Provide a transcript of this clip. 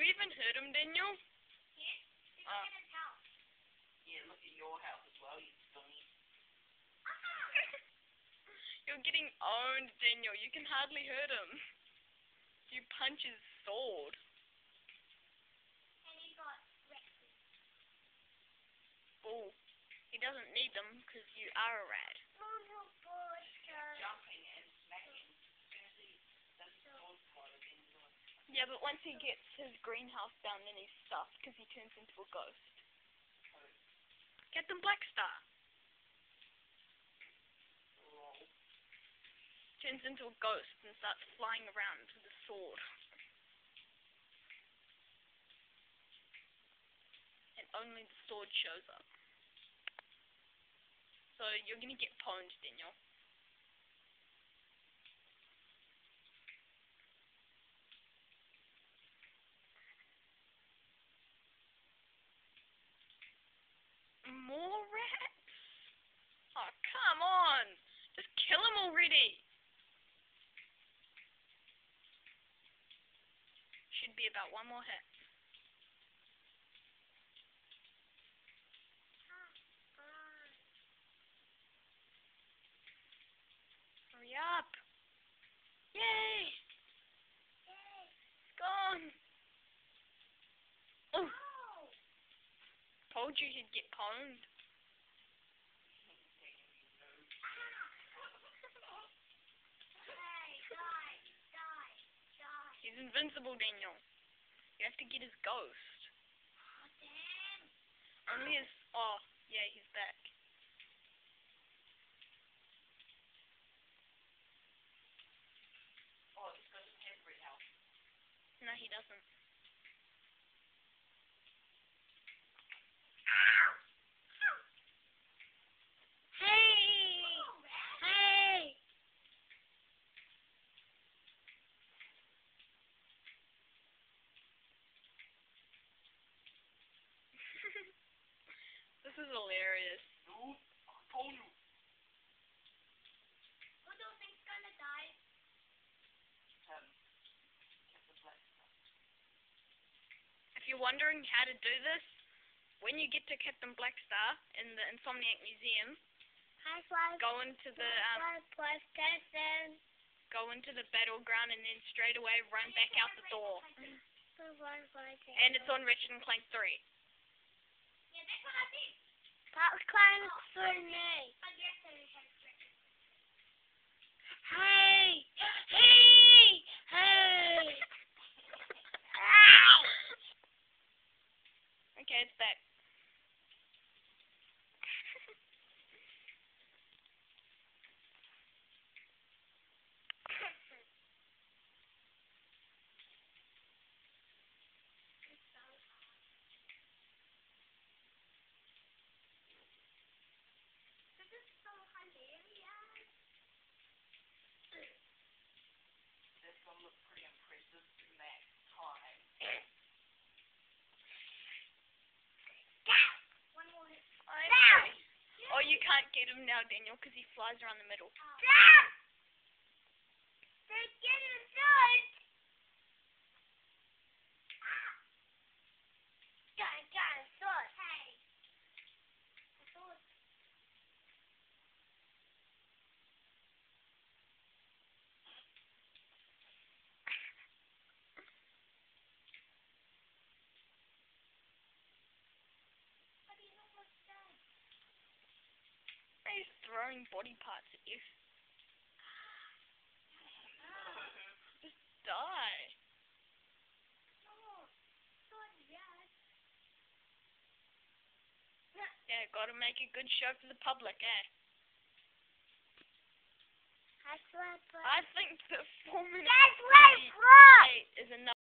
even hurt him, Daniel? Yes, he's in his house. Yeah, look at your house as well, you dummy. You're getting owned, Daniel. You can hardly hurt him. You punch his sword. And he got wrecked. Bull. He doesn't need them because you are a rat. Jumping and smacking. That's all part of it. Yeah, but once he gets his greenhouse down, then he's stuffed because he turns into a ghost. Captain Blackstar. Turns into a ghost and starts flying around with a sword. And only the sword shows up. So you're gonna get pwned, Daniel. More rats? Oh, come on! Just kill him already! Should be about one more hit. Hurry up! Yay! It's gone! Oh! Told you he'd get pwned. He's invincible, Daniel. You have to get his ghost. Oh, damn. Only his... Oh, yeah, he's back. Oh, he's got a temporary house. No, he doesn't. This is hilarious. Dude, I told you. Who do you think's gonna die? Captain Blackstar. If you're wondering how to do this, when you get to Captain Blackstar in the Insomniac Museum, go into the battleground and then straight away run back out the door. And it's on Ratchet and Clank 3. Yeah, that's what I did. That's kind of funny. I guess I had wrecked. Hey! Hey! Hey! Okay, it's back. This is so hilarious. That's gonna look pretty impressive in that time. One more hit. Oh, you can't get him now, Daniel, because he flies around the middle. They're getting good. Dinosaurs. Hey. I thought he's almost done. He's throwing body parts at you. Just die. No. Not yet. Yeah, gotta make a good show for the public, eh? That's what I think that 4 minutes That's what is enough.